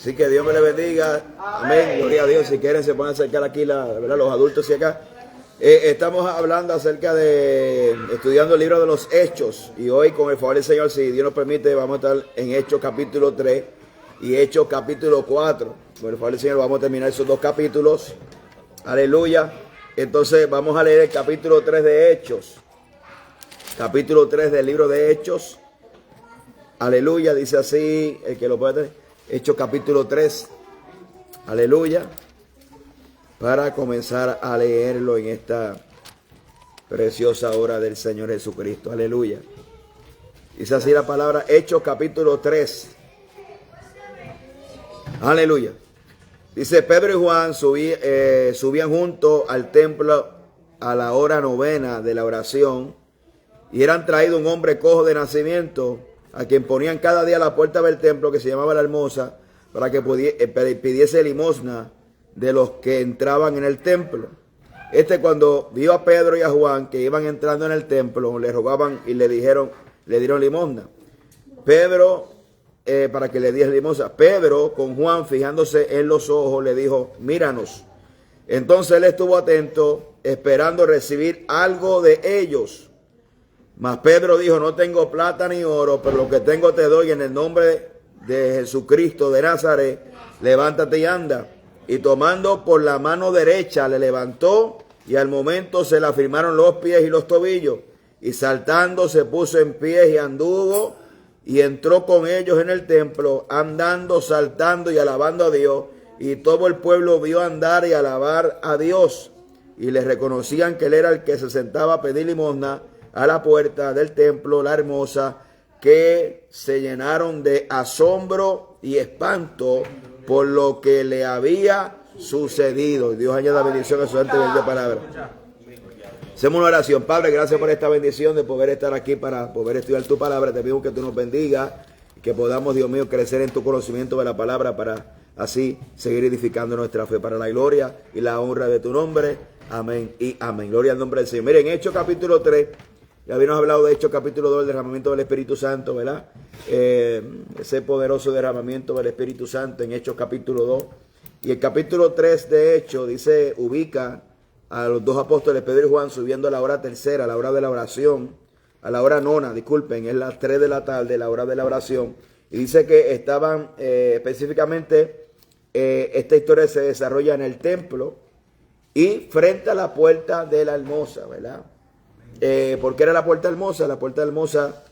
Así que Dios me le bendiga. Amén. Gloria a Dios. Si quieren se pueden acercar aquí ¿verdad? Los adultos y acá. Estamos hablando acerca de estudiando el libro de los Hechos. Y hoy, con el favor del Señor, si Dios nos permite, vamos a estar en Hechos capítulo 3 y Hechos capítulo 4. Con el favor del Señor vamos a terminar esos dos capítulos. Aleluya. Entonces vamos a leer el capítulo 3 de Hechos. Capítulo 3 del libro de Hechos. Aleluya. Dice así, el que lo puede tener. Hechos capítulo 3. Aleluya. Para comenzar a leerlo en esta preciosa hora del Señor Jesucristo. Aleluya. Dice así la palabra, Hechos capítulo 3. Aleluya. Dice, Pedro y Juan subían junto al templo a la hora novena de la oración, y eran traído un hombre cojo de nacimiento, a quien ponían cada día a la puerta del templo, que se llamaba la Hermosa, para que pidiese limosna de los que entraban en el templo. Cuando vio a Pedro y a Juan que iban entrando en el templo, le rogaban y le dieron limosna. Pedro, para que le diese limosna. Pedro, con Juan fijándose en los ojos, le dijo, míranos. Entonces él estuvo atento, esperando recibir algo de ellos. Mas Pedro dijo, no tengo plata ni oro, pero lo que tengo te doy. En el nombre de Jesucristo de Nazaret, levántate y anda. Y tomando por la mano derecha le levantó, y al momento se le afirmaron los pies y los tobillos. Y saltando se puso en pie y anduvo, y entró con ellos en el templo, andando, saltando y alabando a Dios. Y todo el pueblo vio andar y alabar a Dios. Y le reconocían que él era el que se sentaba a pedir limosna a la puerta del templo, la Hermosa, que se llenaron de asombro y espanto por lo que le había sucedido. Dios añada bendición a su gente de palabra. Hacemos una oración. Padre, gracias por esta bendición de poder estar aquí para poder estudiar tu palabra. Te pido que tú nos bendigas, que podamos, Dios mío, crecer en tu conocimiento de la palabra para así seguir edificando nuestra fe, para la gloria y la honra de tu nombre. Amén y amén. Gloria al nombre del Señor. Miren, Hechos capítulo 3. Ya habíamos hablado de Hechos capítulo 2, el derramamiento del Espíritu Santo, ¿verdad? Ese poderoso derramamiento del Espíritu Santo en Hechos capítulo 2. Y el capítulo 3 de Hechos dice, ubica a los dos apóstoles Pedro y Juan subiendo a la hora tercera, a la hora de la oración, a la hora nona, disculpen, es las 3 de la tarde, la hora de la oración. Y dice que estaban específicamente, esta historia se desarrolla en el templo y frente a la puerta de la Hermosa, ¿verdad? ¿Por qué era la puerta hermosa? La puerta hermosa,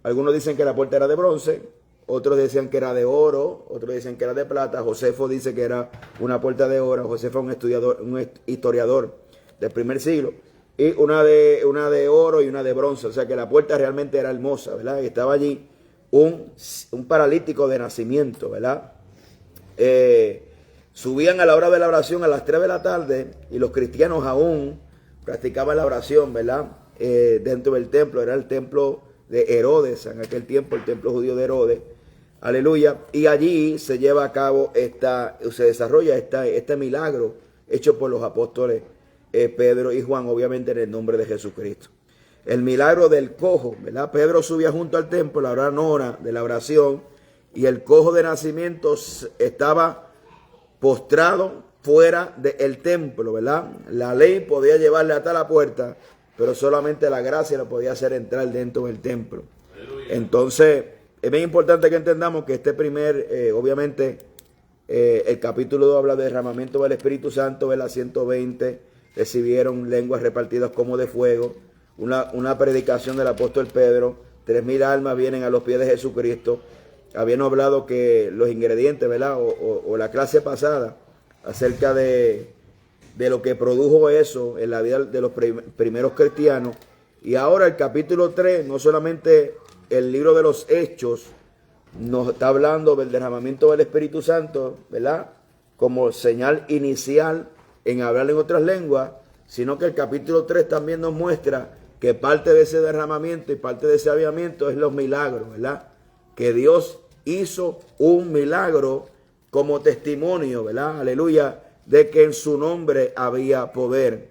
algunos dicen que la puerta era de bronce, otros decían que era de oro, otros dicen que era de plata. Josefo dice que era una puerta de oro. Josefo es un historiador del primer siglo, y una de oro y una de bronce. O sea que la puerta realmente era hermosa, ¿verdad? Y estaba allí un paralítico de nacimiento, ¿verdad? Subían a la hora de la oración a las 3 de la tarde, y los cristianos aún practicaban la oración, ¿verdad? Dentro del templo. Era el templo de Herodes en aquel tiempo, el templo judío de Herodes. Aleluya. Y allí se lleva a cabo se desarrolla este milagro hecho por los apóstoles Pedro y Juan, obviamente en el nombre de Jesucristo. El milagro del cojo, ¿verdad? Pedro subía junto al templo a la hora nona de la oración, y el cojo de nacimiento estaba postrado fuera del templo, ¿verdad? La ley podía llevarle hasta la puerta, pero solamente la gracia lo podía hacer entrar dentro del templo. Entonces, es bien importante que entendamos que obviamente, el capítulo 2 habla de derramamiento del Espíritu Santo, ¿verdad? 120 recibieron lenguas repartidas como de fuego, una predicación del apóstol Pedro, 3,000 almas vienen a los pies de Jesucristo. Habíamos hablado que los ingredientes, ¿verdad? O la clase pasada, acerca de lo que produjo eso en la vida de los primeros cristianos. Y ahora el capítulo 3, no solamente el libro de los Hechos nos está hablando del derramamiento del Espíritu Santo, ¿verdad? Como señal inicial en hablar en otras lenguas, sino que el capítulo 3 también nos muestra que parte de ese derramamiento y parte de ese avivamiento es los milagros, ¿verdad? Que Dios hizo un milagro como testimonio, ¿verdad? Aleluya, de que en su nombre había poder.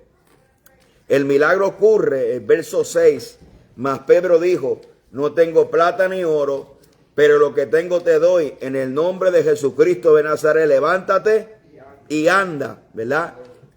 El milagro ocurre, el verso 6, mas Pedro dijo, no tengo plata ni oro, pero lo que tengo te doy, en el nombre de Jesucristo de Nazaret, levántate y anda, ¿verdad?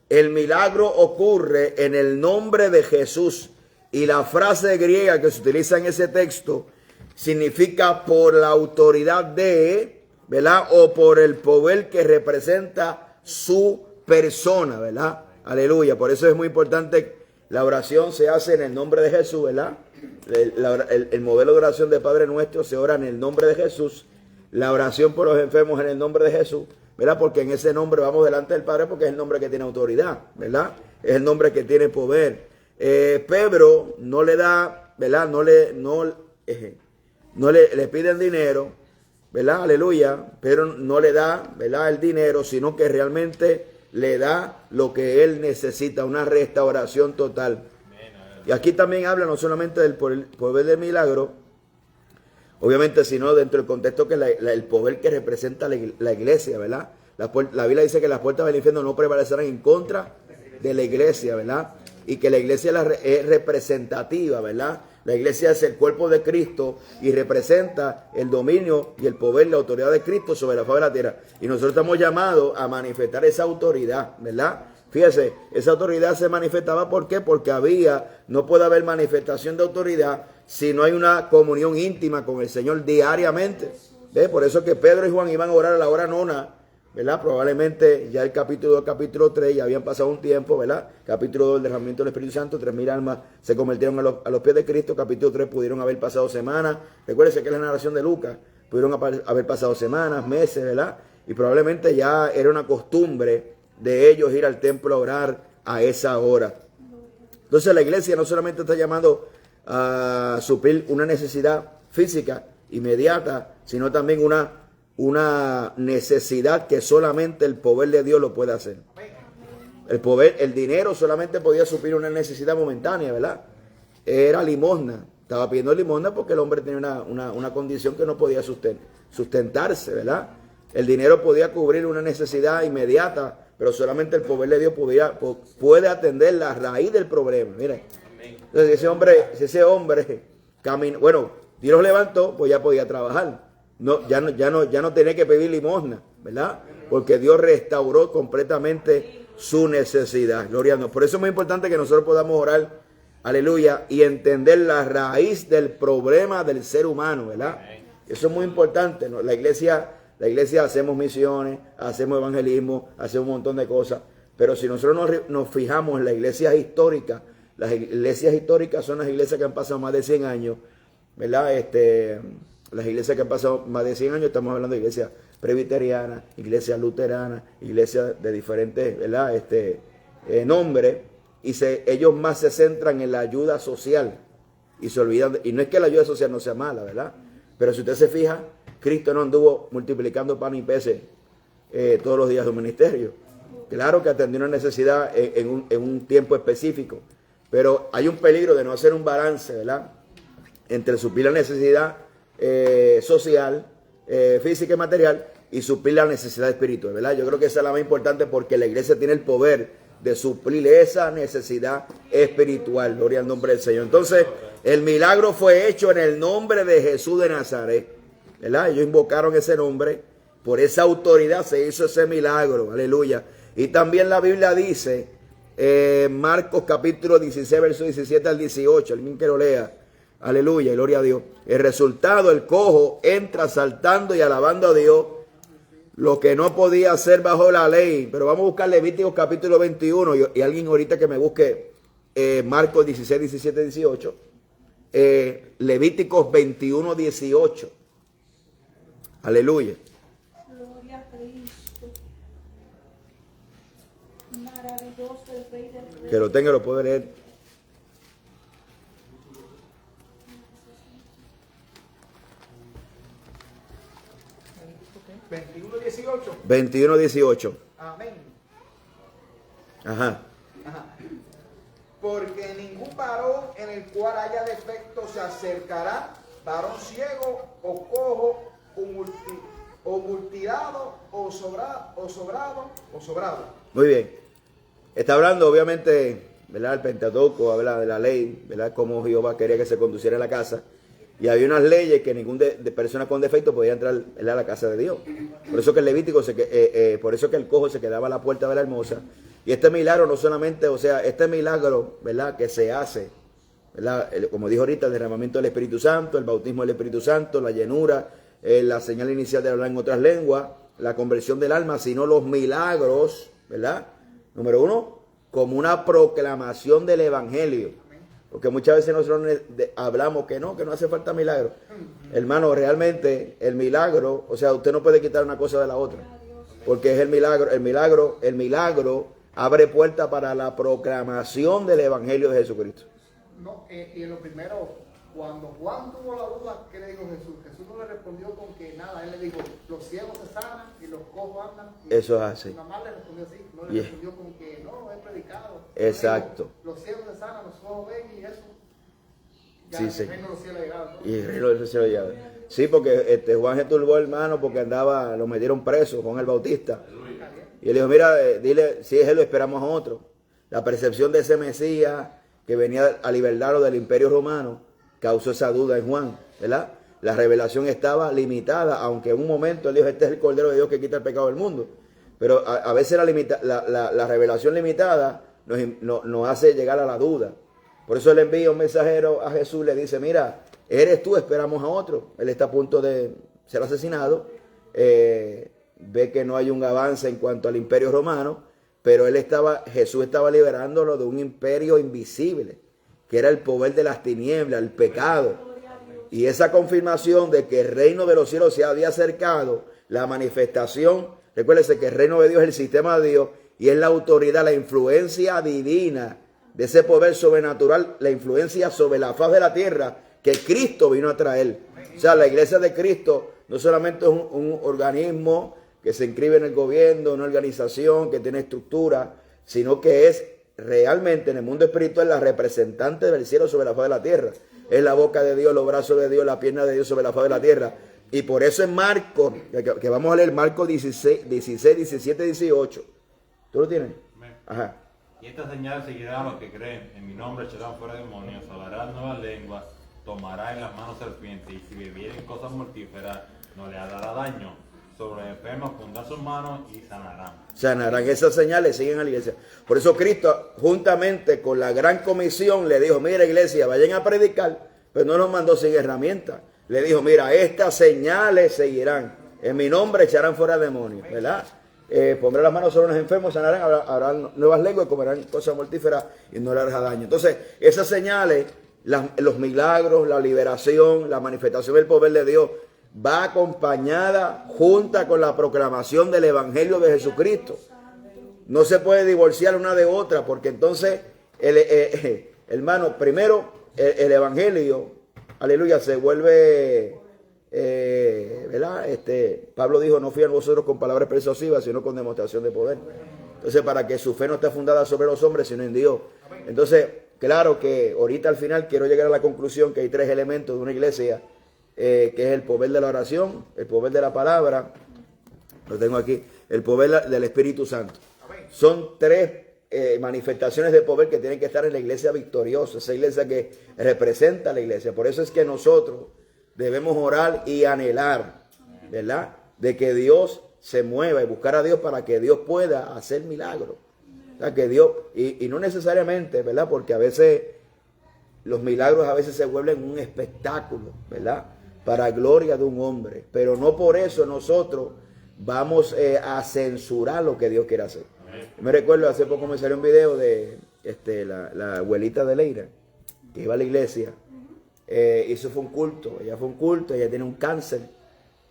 El milagro ocurre en el nombre de Jesús. Y la frase griega que se utiliza en ese texto significa por la autoridad de, ¿verdad? O por el poder que representa su persona, ¿verdad? Aleluya. Por eso es muy importante, la oración se hace en el nombre de Jesús, ¿verdad? El modelo de oración de Padre Nuestro se ora en el nombre de Jesús. La oración por los enfermos en el nombre de Jesús, ¿verdad? Porque en ese nombre vamos delante del Padre, porque es el nombre que tiene autoridad, ¿verdad? Es el nombre que tiene poder. Pedro no le da, ¿verdad? Le piden dinero, ¿verdad? Aleluya. Pero no le da, ¿verdad? El dinero, sino que realmente le da lo que él necesita, una restauración total. Y aquí también habla no solamente del poder del milagro, obviamente, sino dentro del contexto que el poder que representa la iglesia, ¿verdad? La Biblia dice que las puertas del infierno no prevalecerán en contra de la iglesia, ¿verdad? Y que la iglesia es representativa, ¿verdad? La iglesia es el cuerpo de Cristo y representa el dominio y el poder, la autoridad de Cristo sobre la faz de la tierra. Y nosotros estamos llamados a manifestar esa autoridad, ¿verdad? Fíjese, esa autoridad se manifestaba, ¿por qué? Porque no puede haber manifestación de autoridad si no hay una comunión íntima con el Señor diariamente. ¿Ve? Por eso que Pedro y Juan iban a orar a la hora nona, ¿verdad? Probablemente ya el capítulo 2, capítulo 3, ya habían pasado un tiempo, ¿verdad? Capítulo 2, el derramamiento del Espíritu Santo, 3,000 almas se convirtieron a los pies de Cristo. Capítulo 3, pudieron haber pasado semanas. Recuérdense que es la narración de Lucas. Pudieron haber pasado semanas, meses, ¿verdad? Y probablemente ya era una costumbre de ellos ir al templo a orar a esa hora. Entonces la iglesia no solamente está llamando a suplir una necesidad física inmediata, sino también una necesidad que solamente el poder de Dios lo puede hacer. El dinero solamente podía suplir una necesidad momentánea, ¿verdad? Era limosna. Estaba pidiendo limosna porque el hombre tenía una condición que no podía sustentarse, ¿verdad? El dinero podía cubrir una necesidad inmediata, pero solamente el poder de Dios puede atender la raíz del problema. Miren, entonces si ese hombre caminó, bueno, Dios lo levantó, pues ya podía trabajar. Ya no tenía que pedir limosna, ¿verdad? Porque Dios restauró completamente su necesidad. Gloria a Dios. Por eso es muy importante que nosotros podamos orar, aleluya, y entender la raíz del problema del ser humano, ¿verdad? Eso es muy importante, ¿no? La iglesia hacemos misiones, hacemos evangelismo, hacemos un montón de cosas, pero si nosotros nos fijamos en las iglesias históricas son las iglesias que han pasado más de 100 años, ¿verdad? Las iglesias que han pasado más de 100 años, estamos hablando de iglesias presbiterianas, iglesias luteranas, iglesias de diferentes, ¿verdad? Nombres, y ellos más se centran en la ayuda social y se olvidan, y no es que la ayuda social no sea mala, ¿verdad? Pero si usted se fija, Cristo no anduvo multiplicando pan y peces todos los días de su ministerio. Claro que atendió una necesidad en un tiempo específico, pero hay un peligro de no hacer un balance, ¿verdad? Entre suplir la necesidad social, física y material, y suplir la necesidad espiritual, ¿verdad? Yo creo que esa es la más importante, porque la iglesia tiene el poder de suplir esa necesidad espiritual. Gloria al nombre del Señor. Entonces, el milagro fue hecho en el nombre de Jesús de Nazaret, ¿verdad? Ellos invocaron ese nombre, por esa autoridad se hizo ese milagro, aleluya. Y también la Biblia dice, Marcos capítulo 16, verso 17 al 18, alguien que lo lea, aleluya, gloria a Dios. El resultado, el cojo entra saltando y alabando a Dios, lo que no podía hacer bajo la ley. Pero vamos a buscar Levíticos capítulo 21, y alguien ahorita que me busque Marcos 16, 17, 18, Levíticos 21, 18. Aleluya. Gloria a Cristo. Maravilloso el Rey del Rey. Que lo tenga, lo puede leer. ¿21:18? 21, 18. Amén. Ajá. Ajá. Porque ningún varón en el cual haya defecto se acercará, varón ciego o cojo o mutilado o sobrado. Muy bien. Está hablando, obviamente, ¿verdad? El Pentateuco habla de la ley, ¿verdad? Cómo Jehová quería que se conduciera la casa. Y había unas leyes que ningún de persona con defecto podía entrar a la casa de Dios. Por eso que el Levítico, por eso que el cojo se quedaba a la puerta de la hermosa. Y este milagro no solamente, o sea, este milagro, ¿verdad?, que se hace, ¿verdad?, como dijo ahorita, el derramamiento del Espíritu Santo, el bautismo del Espíritu Santo, la llenura, la señal inicial de hablar en otras lenguas, la conversión del alma, sino los milagros, ¿verdad? Número uno, como una proclamación del Evangelio. Porque muchas veces nosotros hablamos que no hace falta milagro. Hermano, realmente el milagro, o sea, usted no puede quitar una cosa de la otra. Porque es el milagro abre puerta para la proclamación del Evangelio de Jesucristo. No, y en lo primero, cuando Juan tuvo la duda, ¿qué le dijo Jesús? Jesús no le respondió con que nada, él le dijo, los ciegos se sanan y los cojos andan. Y eso es así. Nada más le respondió así, no le respondió con que no, he predicado. Exacto. Dijo, los ciegos se sanan, los ojos ven y eso. Ya Sí, sí. el reino de los cielos ha llegado, ¿no? Y el reino de los cielos ha llegado. Sí, porque Juan se turbó, hermano, porque lo metieron preso con el Bautista. Y él dijo, mira, dile, si es él, lo esperamos a otro. La percepción de ese Mesías que venía a liberarlo del imperio romano causó esa duda en Juan, ¿verdad? La revelación estaba limitada, aunque en un momento él dijo, este es el Cordero de Dios que quita el pecado del mundo. Pero a veces la revelación limitada nos hace llegar a la duda. Por eso él envía un mensajero a Jesús, le dice, mira, eres tú, esperamos a otro. Él está a punto de ser asesinado, ve que no hay un avance en cuanto al imperio romano, pero Jesús estaba liberándolo de un imperio invisible, que era el poder de las tinieblas, el pecado. Y esa confirmación de que el reino de los cielos se había acercado, la manifestación, recuérdese que el reino de Dios es el sistema de Dios y es la autoridad, la influencia divina de ese poder sobrenatural, la influencia sobre la faz de la tierra que Cristo vino a traer. O sea, la iglesia de Cristo no solamente es un organismo que se inscribe en el gobierno, una organización que tiene estructura, sino que es realmente en el mundo espiritual la representante del cielo sobre la faz de la tierra. Es la boca de Dios, los brazos de Dios, la pierna de Dios sobre la faz de la tierra. Y por eso en Marcos, que vamos a leer Marcos 16, 17, 18. ¿Tú lo tienes? Ajá. Y estas señales seguirán a los que creen. En mi nombre echarán fuera demonios, hablarán nuevas lenguas, tomarán en las manos serpientes, y si bebieren cosas mortíferas, no les hará daño. Sobre enfermos pondrán sus manos y sanarán. Sanarán. Esas señales siguen a la iglesia. Por eso Cristo, juntamente con la gran comisión, le dijo, mira iglesia, vayan a predicar, pero no los mandó sin herramientas. Le dijo, mira, estas señales seguirán. En mi nombre echarán fuera demonios, ¿verdad? Pondrán las manos sobre los enfermos, sanarán, habrán nuevas lenguas, comerán cosas mortíferas y no les hará daño. Entonces, esas señales, los milagros, la liberación, la manifestación del poder de Dios, va acompañada junta con la proclamación del Evangelio de Jesucristo. No se puede divorciar una de otra, porque entonces, hermano, primero el Evangelio, aleluya, se vuelve, ¿verdad? Pablo dijo, no fían vosotros con palabras persuasivas, sino con demostración de poder. Entonces, para que su fe no esté fundada sobre los hombres, sino en Dios. Entonces, claro que ahorita al final quiero llegar a la conclusión que hay tres elementos de una iglesia, que es el poder de la oración, el poder de la palabra, lo tengo aquí, el poder del Espíritu Santo. Son tres manifestaciones de poder que tienen que estar en la iglesia victoriosa, esa iglesia que representa a la iglesia. Por eso es que nosotros debemos orar y anhelar, ¿verdad?, de que Dios se mueva y buscar a Dios para que Dios pueda hacer milagros. O sea, que Dios, y no necesariamente, ¿verdad?, porque a veces los milagros a veces se vuelven un espectáculo, ¿verdad?, para gloria de un hombre, pero no por eso nosotros vamos a censurar lo que Dios quiere hacer. Me recuerdo, hace poco me salió un video de la abuelita de Leira, que iba a la iglesia, eso fue un culto, ella tiene un cáncer,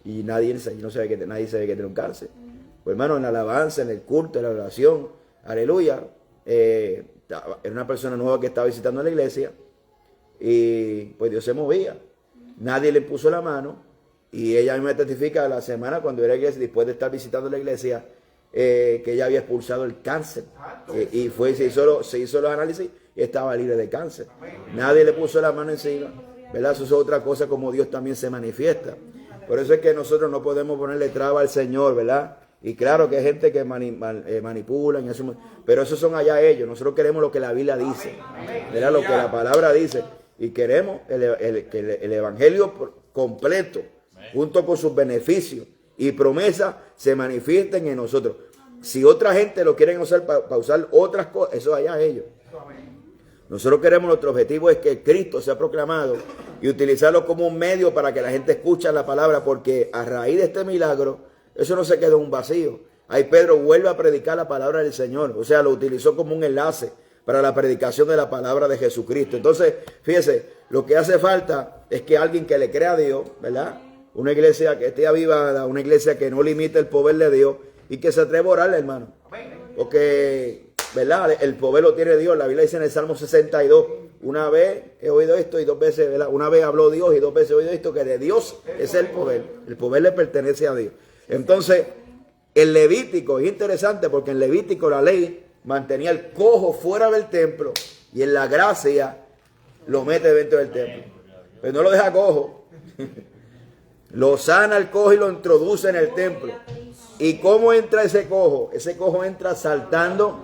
y nadie sabe que tiene un cáncer. Pues hermano, en la alabanza, en el culto, en la oración, aleluya, era una persona nueva que estaba visitando la iglesia, y pues Dios se movía. Nadie le puso la mano, y ella me testifica la semana cuando era iglesia, después de estar visitando la iglesia, que ella había expulsado el cáncer, y se hizo los análisis y estaba libre de cáncer. Nadie le puso la mano encima, ¿verdad? Eso es otra cosa, como Dios también se manifiesta. Por eso es que nosotros no podemos ponerle traba al Señor, ¿verdad? Y claro que hay gente que manipulan, pero esos son allá ellos. Nosotros queremos lo que la Biblia dice, ¿verdad? Lo que la palabra dice. y queremos que el evangelio completo, junto con sus beneficios y promesas, se manifiesten en nosotros. Si otra gente lo quieren usar para usar otras cosas, eso allá ellos. Nosotros queremos, nuestro objetivo es que Cristo sea proclamado y utilizarlo como un medio para que la gente escuche la palabra, porque a raíz de este milagro, eso no se quedó en un vacío. Ahí Pedro vuelve a predicar la palabra del Señor, o sea, lo utilizó como un enlace para la predicación de la palabra de Jesucristo. Entonces, fíjese, lo que hace falta es que alguien que le crea a Dios, ¿verdad? Una iglesia que esté avivada, una iglesia que no limite el poder de Dios y que se atreva a orarle, hermano. Porque, ¿verdad? El poder lo tiene Dios. La Biblia dice en el Salmo 62, una vez he oído esto y dos veces, ¿verdad? Una vez habló Dios y dos veces he oído esto, que de Dios es el poder. El poder le pertenece a Dios. Entonces, el Levítico es interesante porque en Levítico la ley mantenía el cojo fuera del templo y en la gracia lo mete dentro del templo. Pero no lo deja cojo. Lo sana el cojo y lo introduce en el templo. ¿Y cómo entra ese cojo? Ese cojo entra saltando.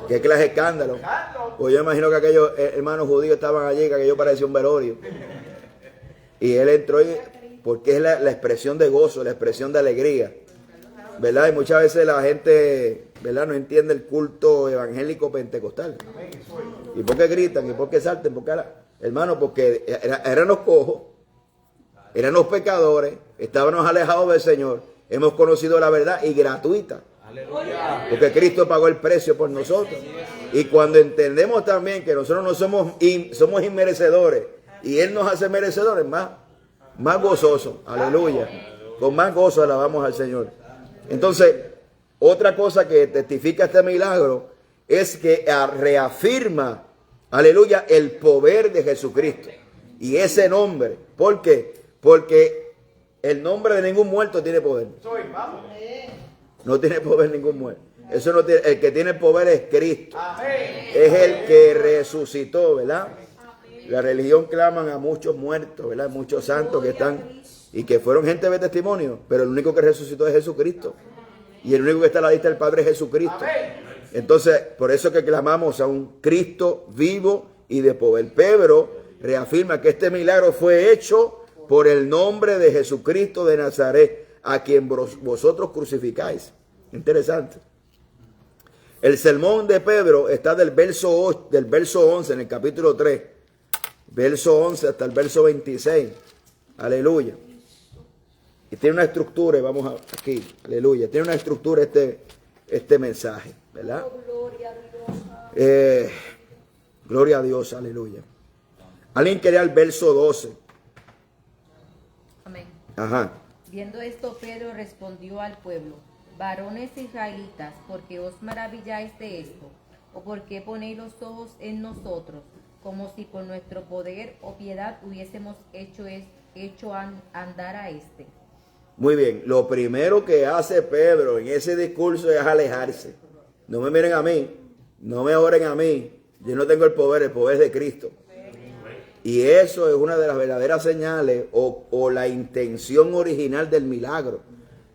¿Qué clase de escándalo? Pues yo imagino que aquellos hermanos judíos estaban allí, que aquello parecía un velorio. Y él entró porque es la expresión de gozo, la expresión de alegría, ¿verdad? Y muchas veces la gente, ¿verdad?, no entiende el culto evangélico pentecostal. ¿Y por qué gritan? ¿Y por qué salten? Hermano, porque eran los cojos, eran los pecadores, estábamos alejados del Señor, hemos conocido la verdad y gratuita. Porque Cristo pagó el precio por nosotros. Y cuando entendemos también que nosotros no somos inmerecedores y Él nos hace merecedores, más gozoso, aleluya, con más gozo alabamos al Señor. Entonces, otra cosa que testifica este milagro es que reafirma, aleluya, el poder de Jesucristo y ese nombre. ¿Por qué? Porque el nombre de ningún muerto tiene poder. No tiene poder ningún muerto. Eso no tiene, el que tiene poder es Cristo. Es el que resucitó, ¿verdad? La religión claman a muchos muertos, ¿verdad? Muchos santos que están y que fueron gente de testimonio, pero el único que resucitó es Jesucristo. Y el único que está a la lista del Padre es Jesucristo. Entonces, por eso que clamamos a un Cristo vivo y de poder. Pedro reafirma que este milagro fue hecho por el nombre de Jesucristo de Nazaret, a quien vosotros crucificáis. Interesante. El sermón de Pedro está del verso 11 en el capítulo 3. Verso 11 hasta el verso 26. Aleluya. Y tiene una estructura, vamos aquí, aleluya. Tiene una estructura este mensaje, ¿verdad? Gloria a Dios, aleluya. Alguien quería el verso 12. Amén. Ajá. Viendo esto, Pedro respondió al pueblo: varones israelitas, ¿por qué os maravilláis de esto? ¿O por qué ponéis los ojos en nosotros, como si por nuestro poder o piedad hubiésemos hecho andar a este? Muy bien, lo primero que hace Pedro en ese discurso es alejarse. No me miren a mí, no me oren a mí, yo no tengo el poder es de Cristo. Y eso es una de las verdaderas señales o la intención original del milagro.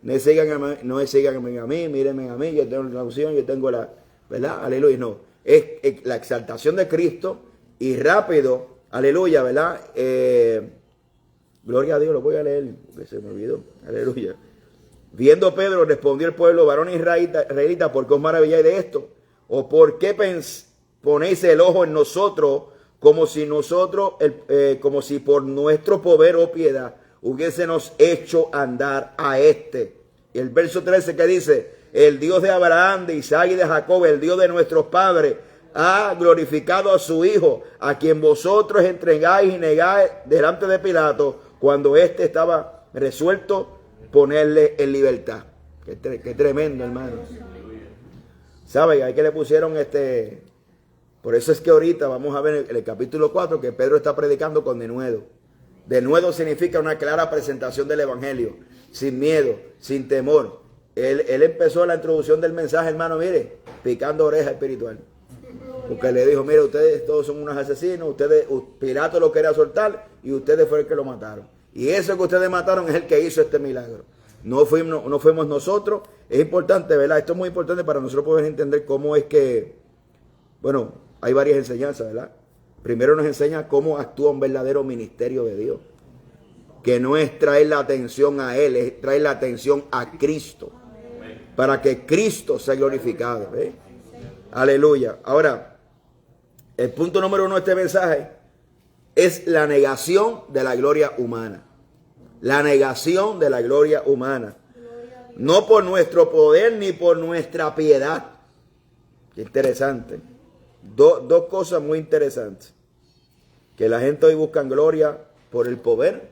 No sigan a mí, mírenme a mí, yo tengo la unción, yo tengo la, ¿verdad? Aleluya, no. Es la exaltación de Cristo y rápido, aleluya, ¿verdad? Gloria a Dios, lo voy a leer, porque se me olvidó, aleluya. Viendo Pedro, respondió el pueblo: varones israelitas, ¿por qué os maravilláis de esto? ¿O por qué ponéis el ojo en nosotros, como si por nuestro poder o piedad hubiésemos hecho andar a este? Y el verso 13 que dice: el Dios de Abraham, de Isaac y de Jacob, el Dios de nuestros padres, ha glorificado a su Hijo, a quien vosotros entregáis y negáis delante de Pilato, cuando éste estaba resuelto ponerle en libertad. Qué tremendo, hermano. ¿Sabe? Ahí que le pusieron Por eso es que ahorita vamos a ver en el capítulo 4 que Pedro está predicando con denuedo. Denuedo significa una clara presentación del evangelio, sin miedo, sin temor. Él empezó la introducción del mensaje, hermano, mire, picando oreja espiritual. Porque le dijo: mire, ustedes todos son unos asesinos, Pilato lo quería soltar y ustedes fueron el que lo mataron. Y eso que ustedes mataron es el que hizo este milagro. No fuimos nosotros. Es importante, ¿verdad? Esto es muy importante para nosotros poder entender cómo es que, bueno, hay varias enseñanzas, ¿verdad? primero nos enseña cómo actúa un verdadero ministerio de Dios. Que no es traer la atención a Él, es traer la atención a Cristo. Para que Cristo sea glorificado. ¿Eh? Aleluya. Ahora, el punto número 1 de este mensaje es la negación de la gloria humana. La negación de la gloria humana. No por nuestro poder ni por nuestra piedad. Qué interesante. Dos cosas muy interesantes. Que la gente hoy busca gloria por el poder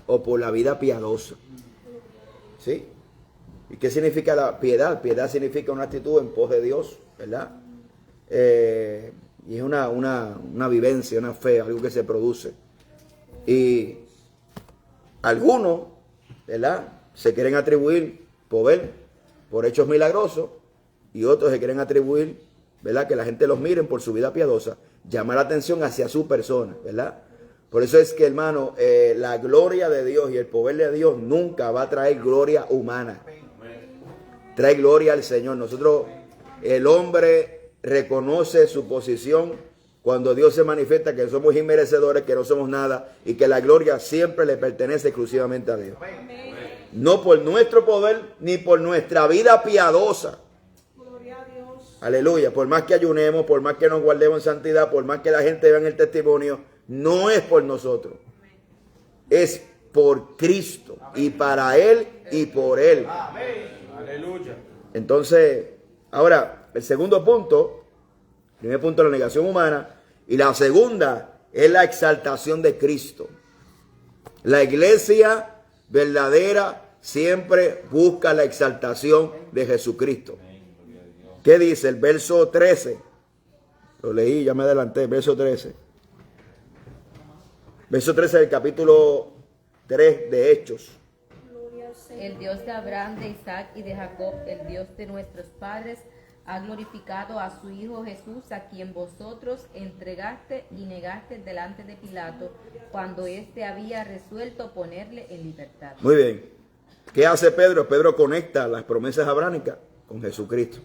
o por la vida piadosa. ¿Sí? ¿Y qué significa la piedad? Piedad significa una actitud en pos de Dios, ¿verdad? Y es una vivencia, una fe, algo que se produce. Y algunos, ¿verdad?, se quieren atribuir poder por hechos milagrosos y otros se quieren atribuir, ¿verdad?, que la gente los miren por su vida piadosa, llamar la atención hacia su persona, ¿verdad? Por eso es que, hermano, la gloria de Dios y el poder de Dios nunca va a traer gloria humana. Trae gloria al Señor. Nosotros, el hombre reconoce su posición cuando Dios se manifiesta, que somos inmerecedores, que no somos nada y que la gloria siempre le pertenece exclusivamente a Dios. No por nuestro poder ni por nuestra vida piadosa. Gloria a Dios. Aleluya. Por más que ayunemos, por más que nos guardemos en santidad, por más que la gente vea en el testimonio, no es por nosotros. Es por Cristo y para Él y por Él. Aleluya. Entonces, ahora, el segundo punto, el primer punto es la negación humana, y la segunda es la exaltación de Cristo. La iglesia verdadera siempre busca la exaltación de Jesucristo. ¿Qué dice el verso 13? Lo leí, ya me adelanté, verso 13. Verso 13 del capítulo 3 de Hechos. Gloria al Señor. El Dios de Abraham, de Isaac y de Jacob, el Dios de nuestros padres, ha glorificado a su Hijo Jesús, a quien vosotros entregaste y negaste delante de Pilato, cuando éste había resuelto ponerle en libertad. Muy bien. ¿Qué hace Pedro? Pedro conecta las promesas abrámicas con Jesucristo.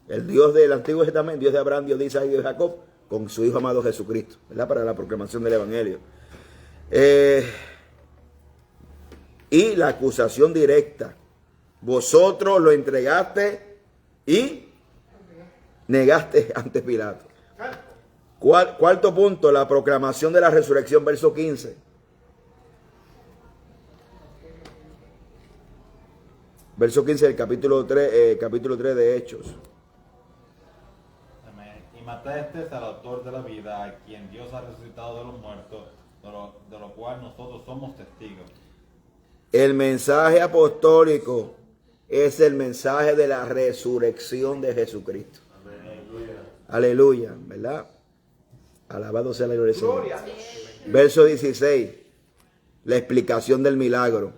El Dios del Antiguo Testamento, Dios de Abraham, Dios de Isaac y Dios de Jacob, con su Hijo amado Jesucristo, ¿verdad? Para la proclamación del Evangelio. Y la acusación directa. Vosotros lo entregaste y negaste ante Pilato. Cuarto punto, la proclamación de la resurrección, verso 15. Verso 15 del capítulo 3 de Hechos. Amén. Y mataste al autor de la vida, a quien Dios ha resucitado de los muertos, de lo cual nosotros somos testigos. El mensaje apostólico es el mensaje de la resurrección de Jesucristo. Aleluya, ¿verdad? Alabado sea la gloria del Señor. Gloria a Dios. Verso 16, la explicación del milagro.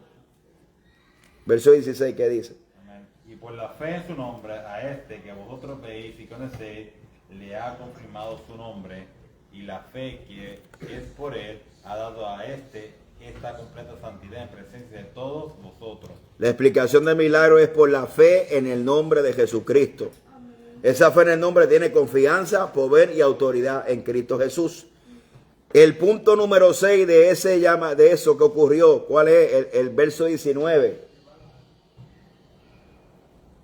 Verso 16, ¿qué dice? Amén. Y por la fe en su nombre, a este que vosotros veis y conocéis, le ha confirmado su nombre, y la fe que es por él ha dado a este esta completa santidad en presencia de todos vosotros. La explicación del milagro es por la fe en el nombre de Jesucristo. Esa fe en el nombre tiene confianza, poder y autoridad en Cristo Jesús. El punto número 6 de eso que ocurrió, ¿cuál es? El verso 19.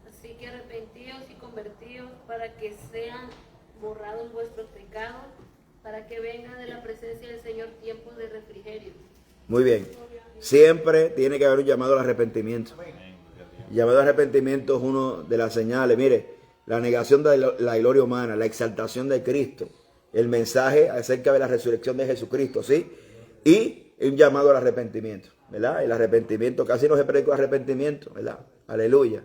Así que arrepentíos y convertíos para que sean borrados vuestros pecados, para que venga de la presencia del Señor tiempos de refrigerio. Muy bien. Siempre tiene que haber un llamado al arrepentimiento. El llamado al arrepentimiento es una de las señales. Mire, la negación de la gloria humana, la exaltación de Cristo, el mensaje acerca de la resurrección de Jesucristo, ¿sí? Y un llamado al arrepentimiento, ¿verdad? El arrepentimiento, casi no se predica arrepentimiento, ¿verdad? Aleluya.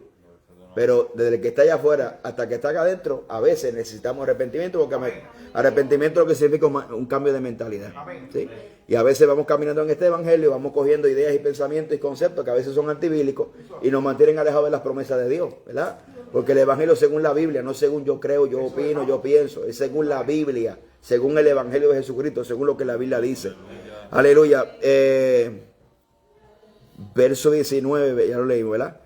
Pero desde el que está allá afuera hasta que está acá adentro, a veces necesitamos arrepentimiento, porque arrepentimiento lo que significa un cambio de mentalidad, ¿sí? Y a veces vamos caminando en este evangelio, vamos cogiendo ideas y pensamientos y conceptos que a veces son antibíblicos y nos mantienen alejados de las promesas de Dios, ¿verdad? Porque el evangelio es según la Biblia, no según yo creo, yo opino, yo pienso, es según la Biblia, según el evangelio de Jesucristo, según lo que la Biblia dice. Aleluya. Verso 19, ya lo leímos, ¿verdad?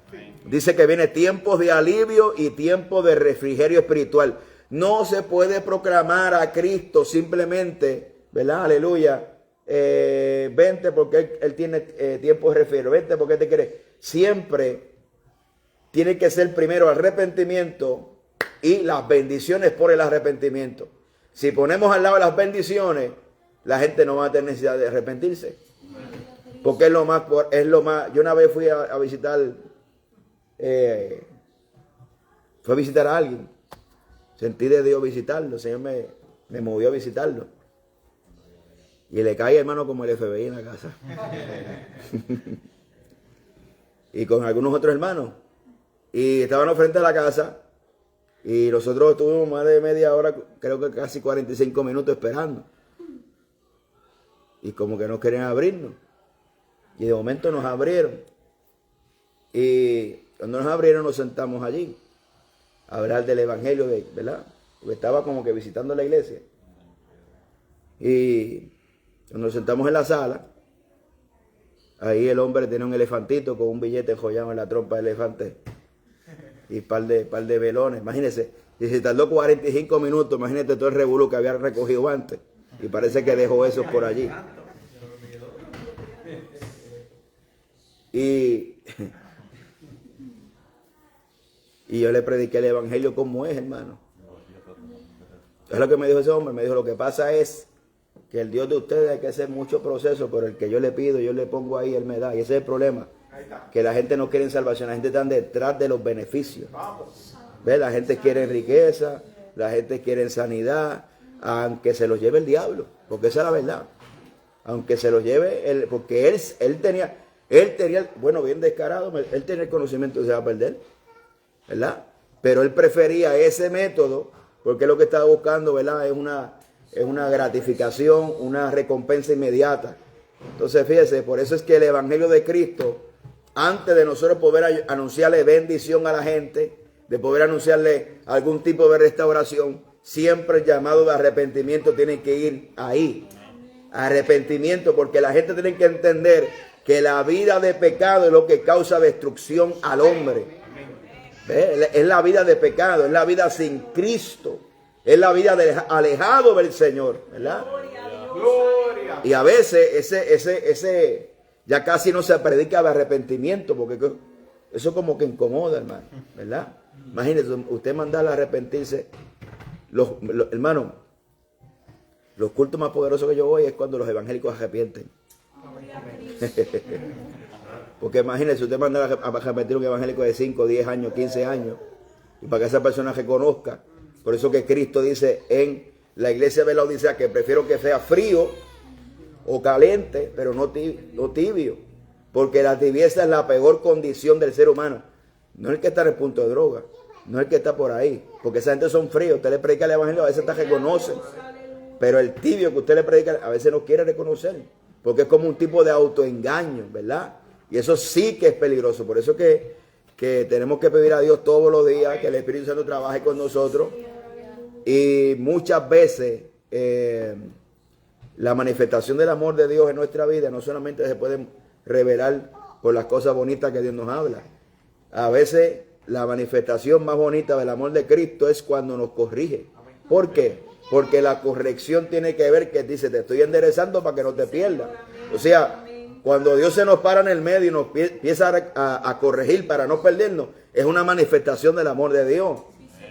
Dice que viene tiempos de alivio y tiempos de refrigerio espiritual. No se puede proclamar a Cristo simplemente ¿verdad? Aleluya. Vente porque él tiene tiempo de refiero, vente porque te quiere. Siempre tiene que ser primero arrepentimiento y las bendiciones por el arrepentimiento. Si ponemos al lado las bendiciones, la gente no va a tener necesidad de arrepentirse. Porque es lo más. Yo una vez fui a visitar, fui a visitar a alguien. Sentí de Dios visitarlo, el Señor me movió a visitarlo. Y le cae, hermano, como el FBI en la casa. Y con algunos otros hermanos. Y estaban frente a la casa. Y nosotros estuvimos más de media hora, creo que casi 45 minutos esperando. Y como que no querían abrirnos. Y de momento nos abrieron. Y cuando nos abrieron nos sentamos allí. A hablar del evangelio, ¿verdad? Porque estaba como que visitando la iglesia. Y cuando nos sentamos en la sala, ahí el hombre tenía un elefantito con un billete enjollado en la trompa del elefante. Y par de velones. Imagínense, y se tardó 45 minutos, imagínate todo el revolú que había recogido antes. Y parece que dejó eso por allí. Y yo le prediqué el evangelio como es, hermano. Es lo que me dijo ese hombre. Me dijo, lo que pasa es que el Dios de ustedes hay que hacer mucho proceso, pero el que yo le pido, yo le pongo ahí, Él me da. Y ese es el problema. Que la gente no quiere salvación, la gente está detrás de los beneficios. ¿Ves? La gente quiere riqueza, la gente quiere sanidad, aunque se los lleve el diablo, porque esa es la verdad. Aunque se los lleve, porque él tenía, bueno, bien descarado, él tenía el conocimiento que se va a perder, ¿verdad? Pero él prefería ese método, porque lo que estaba buscando, ¿verdad? Es una gratificación, una recompensa inmediata. Entonces, fíjese, por eso es que el evangelio de Cristo, antes de nosotros poder anunciarle bendición a la gente, de poder anunciarle algún tipo de restauración, siempre el llamado de arrepentimiento tiene que ir ahí. Arrepentimiento, porque la gente tiene que entender que la vida de pecado es lo que causa destrucción al hombre. ¿Ve? Es la vida de pecado, es la vida sin Cristo, es la vida alejado del Señor, ¿verdad? Gloria. Y a veces ese ya casi no se predica de arrepentimiento, porque eso como que incomoda, hermano, ¿verdad? Imagínese, usted mandarle a arrepentirse. Hermano, los cultos más poderosos que yo voy es cuando los evangélicos arrepienten. Porque imagínese, usted manda a arrepentir a un evangélico de 5, 10 años, 15 años, y para que esa persona reconozca. Por eso que Cristo dice en la iglesia de la Odisea que prefiero que sea frío o caliente, pero no tibio. Porque la tibieza es la peor condición del ser humano. No es el que está en el punto de droga, no es el que está por ahí. Porque esa gente son fríos, usted le predica el evangelio, a veces hasta reconoce. Pero el tibio que usted le predica, a veces no quiere reconocer. Porque es como un tipo de autoengaño, ¿verdad? Y eso sí que es peligroso. Por eso que tenemos que pedir a Dios todos los días que el Espíritu Santo trabaje con nosotros. Y muchas veces la manifestación del amor de Dios en nuestra vida no solamente se puede revelar por las cosas bonitas que Dios nos habla. A veces la manifestación más bonita del amor de Cristo es cuando nos corrige. ¿Por qué? Porque la corrección tiene que ver que dice, te estoy enderezando para que no te pierdas. O sea, cuando Dios se nos para en el medio y nos empieza a corregir para no perdernos, es una manifestación del amor de Dios.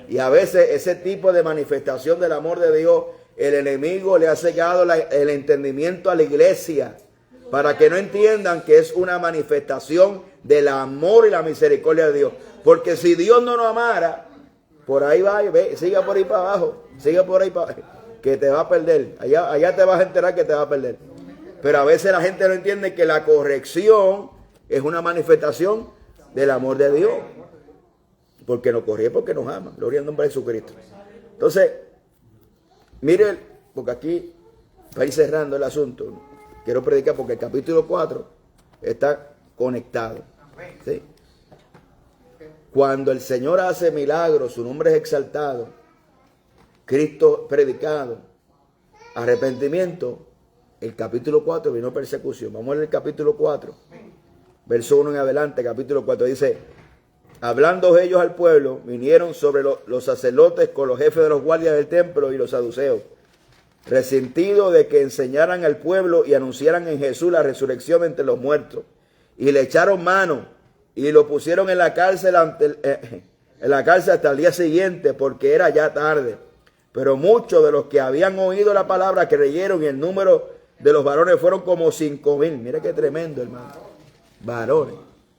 Y a veces ese tipo de manifestación del amor de Dios, el enemigo le ha cegado el entendimiento a la iglesia para que no entiendan que es una manifestación del amor y la misericordia de Dios. Porque si Dios no nos amara, por ahí va, ve, siga por ahí para abajo, siga por ahí para abajo, que te va a perder. Allá te vas a enterar que te va a perder. Pero a veces la gente no entiende que la corrección es una manifestación del amor de Dios. Porque nos corrige, porque nos ama. Gloria al nombre de Jesucristo. Entonces, mire, porque aquí, para ir cerrando el asunto, quiero predicar porque el capítulo 4 está conectado. ¿Sí? Cuando el Señor hace milagros, su nombre es exaltado, Cristo predicado, arrepentimiento, el capítulo 4 vino persecución. Vamos a leer el capítulo 4, verso 1 en adelante. Capítulo 4 dice: hablando ellos al pueblo, vinieron sobre los sacerdotes con los jefes de los guardias del templo y los saduceos, resentido de que enseñaran al pueblo y anunciaran en Jesús la resurrección entre los muertos. Y le echaron mano y lo pusieron en la cárcel hasta el día siguiente, porque era ya tarde. Pero muchos de los que habían oído la palabra creyeron, y el número de los varones fueron como 5,000. Mira qué tremendo, hermano. Varones,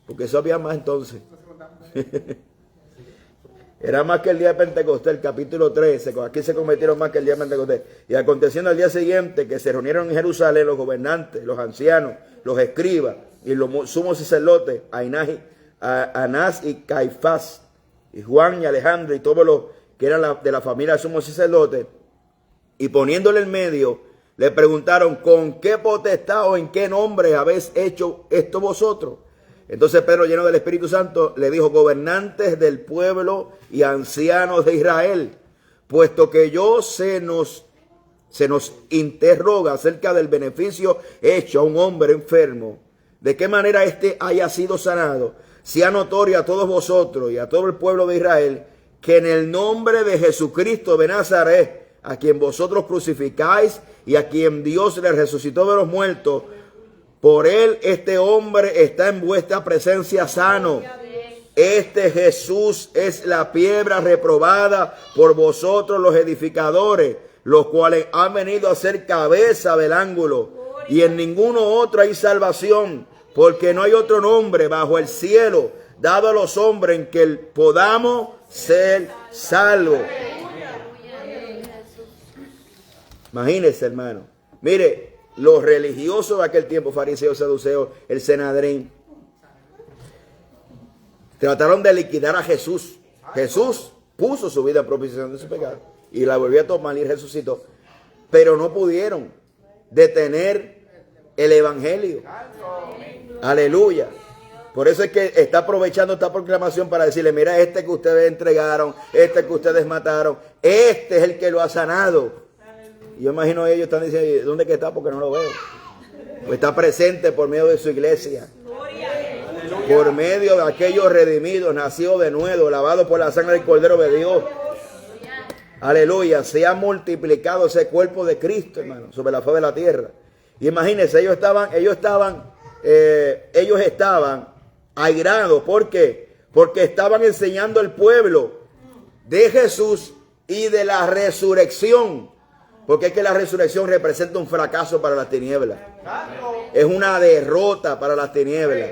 porque eso había más entonces. Era más que el día de Pentecostés, el capítulo 13. Aquí se convirtieron más que el día de Pentecostés. Y aconteciendo al día siguiente que se reunieron en Jerusalén los gobernantes, los ancianos, los escribas y los sumos sacerdotes, Anás y Caifás, y Juan y Alejandro y todos los que eran de la familia del sumo sacerdote, y poniéndole en medio, le preguntaron: ¿con qué potestad o en qué nombre habéis hecho esto vosotros? Entonces Pedro, lleno del Espíritu Santo, le dijo: gobernantes del pueblo y ancianos de Israel, puesto que se nos interroga acerca del beneficio hecho a un hombre enfermo, de qué manera éste haya sido sanado, sea notorio a todos vosotros y a todo el pueblo de Israel, que en el nombre de Jesucristo de Nazaret, a quien vosotros crucificáis y a quien Dios le resucitó de los muertos, por él este hombre está en vuestra presencia sano. Este Jesús es la piedra reprobada por vosotros los edificadores, los cuales han venido a ser cabeza del ángulo. Y en ninguno otro hay salvación, porque no hay otro nombre bajo el cielo dado a los hombres en que podamos ser salvos. Imagínense, hermano. Mire, los religiosos de aquel tiempo, fariseos, saduceos, el Sanedrín, trataron de liquidar a Jesús. Jesús puso su vida en propiciación de su pecado y la volvió a tomar y resucitó. Pero no pudieron detener el evangelio. Aleluya. Por eso es que está aprovechando esta proclamación para decirle: mira, este que ustedes entregaron, este que ustedes mataron, este es el que lo ha sanado. Y yo imagino ellos están diciendo: ¿dónde que está? Porque no lo veo. Pues está presente por medio de su iglesia. Por medio de aquellos redimidos, nacidos de nuevo, lavados por la sangre del Cordero de Dios. Aleluya. Se ha multiplicado ese cuerpo de Cristo, hermano, sobre la faz de la tierra. Y imagínense, ellos estaban airados. ¿Por qué? Porque estaban enseñando al pueblo de Jesús y de la resurrección. Porque es que la resurrección representa un fracaso para las tinieblas. Es una derrota para las tinieblas.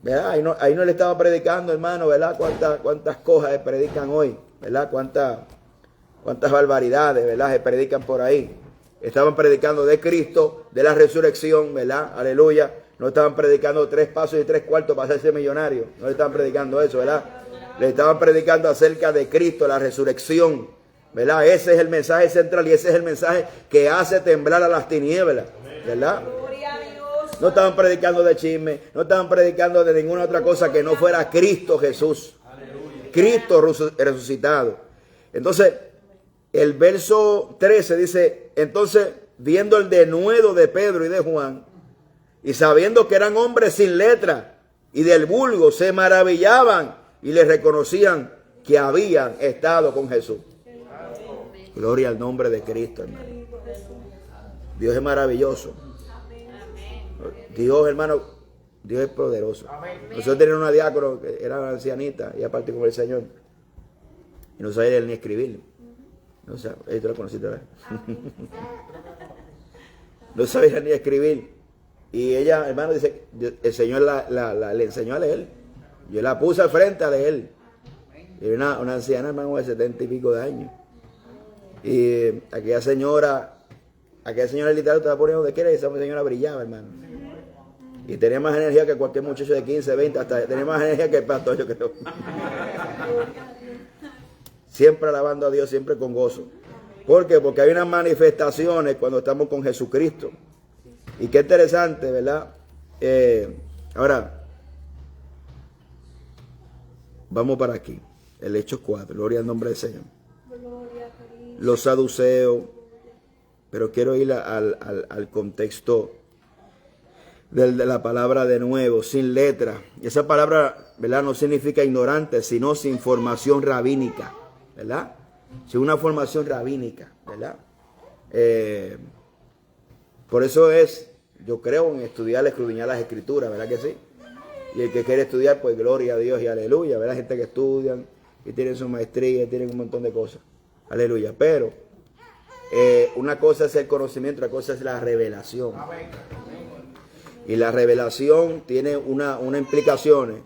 ¿Verdad? Ahí no le estaba predicando, hermano, ¿verdad? Cuántas cosas se predican hoy, ¿verdad? Cuántas barbaridades, ¿verdad? Se predican por ahí. Estaban predicando de Cristo, de la resurrección, ¿verdad? Aleluya. No estaban predicando 3 pasos y 3 cuartos para hacerse millonario. No le estaban predicando eso, ¿verdad? Le estaban predicando acerca de Cristo, la resurrección, ¿verdad? Ese es el mensaje central y ese es el mensaje que hace temblar a las tinieblas, ¿verdad? No estaban predicando de chisme, no estaban predicando de ninguna otra cosa que no fuera Cristo Jesús. Cristo resucitado. Entonces, el verso 13 dice: entonces, viendo el denuedo de Pedro y de Juan, y sabiendo que eran hombres sin letra y del vulgo, se maravillaban y les reconocían que habían estado con Jesús. Gloria al nombre de Cristo, hermano. Dios es maravilloso. Dios, hermano, Dios es poderoso. Nosotros teníamos una diácono que era ancianita y aparte con el Señor. Y no sabía ni escribir. No sabía, tú la conociste, ¿verdad? No sabía ni escribir. Y ella, hermano, dice, el Señor le enseñó a leer. Yo la puse al frente a leer. Y una anciana, hermano, de 70 y pico de años. Y aquella señora literal te va poniendo donde quiera, y esa señora brillaba, hermano. Y tenía más energía que cualquier muchacho de 15, 20, hasta tenía más energía que el pastor, yo creo. Siempre alabando a Dios, siempre con gozo. ¿Por qué? Porque hay unas manifestaciones cuando estamos con Jesucristo. Y qué interesante, ¿verdad? Ahora, vamos para aquí. El Hechos 4, gloria al nombre del Señor. Los saduceos, pero quiero ir al contexto de la palabra de nuevo, sin letra. Y esa palabra, ¿verdad? No significa ignorante, sino sin formación rabínica, ¿verdad? Sin una formación rabínica, ¿verdad? Por eso yo creo en estudiar, escudriñar las escrituras, ¿verdad que sí? Y el que quiere estudiar, pues gloria a Dios y aleluya, ¿verdad? Gente que estudian y tienen su maestría, tienen un montón de cosas, aleluya. Pero una cosa es el conocimiento, otra cosa es la revelación. Y la revelación tiene una implicación,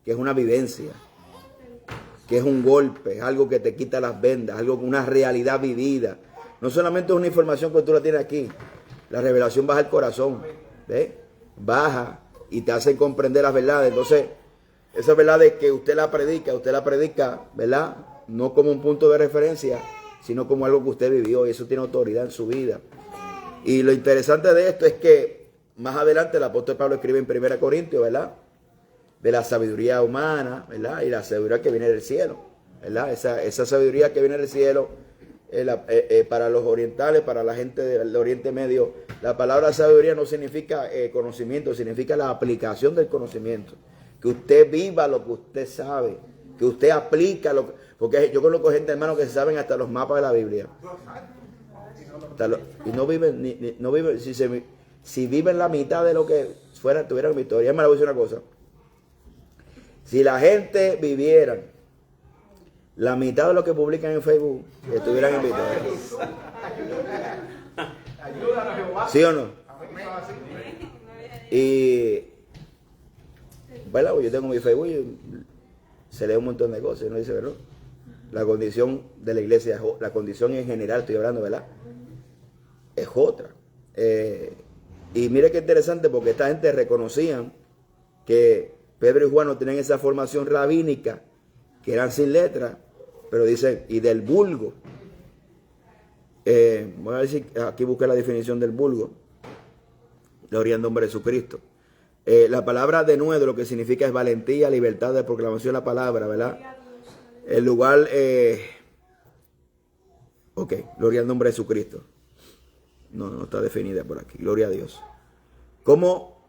que es una vivencia, que es un golpe, es algo que te quita las vendas, algo con una realidad vivida. No solamente es una información que tú la tienes aquí, la revelación baja al corazón, ¿ves? Baja y te hace comprender las verdades. Entonces, esas verdades que usted la predica, ¿verdad? No como un punto de referencia, sino como algo que usted vivió, y eso tiene autoridad en su vida. Y lo interesante de esto es que más adelante el apóstol Pablo escribe en 1 Corintios, ¿verdad? De la sabiduría humana, ¿verdad? Y la sabiduría que viene del cielo, ¿verdad? Esa sabiduría que viene del cielo, para los orientales, para la gente del Oriente Medio, la palabra sabiduría no significa conocimiento, significa la aplicación del conocimiento. Que usted viva lo que usted sabe, que usted aplica porque yo conozco gente, hermano, que se saben hasta los mapas de la Biblia. Y no viven, no viven, si viven la mitad de lo que tuvieran victoria. Me le voy a decir una cosa. Si la gente viviera la mitad de lo que publican en Facebook, estuvieran en victoria. ¿Sí o no? Y bueno, yo tengo mi Facebook y se lee un montón de cosas, y uno dice, ¿verdad? La condición de la iglesia, la condición en general, estoy hablando, ¿verdad? Es otra. Y mire qué interesante, porque esta gente reconocían que Pedro y Juan no tenían esa formación rabínica, que eran sin letra, pero dicen, y del vulgo. Voy a ver si aquí busqué la definición del vulgo. Gloria al nombre de Jesucristo. La palabra denuedo lo que significa es valentía, libertad de proclamación de la palabra, ¿verdad? El lugar, ok, gloria al nombre de Jesucristo. No está definida por aquí, gloria a Dios. ¿Cómo?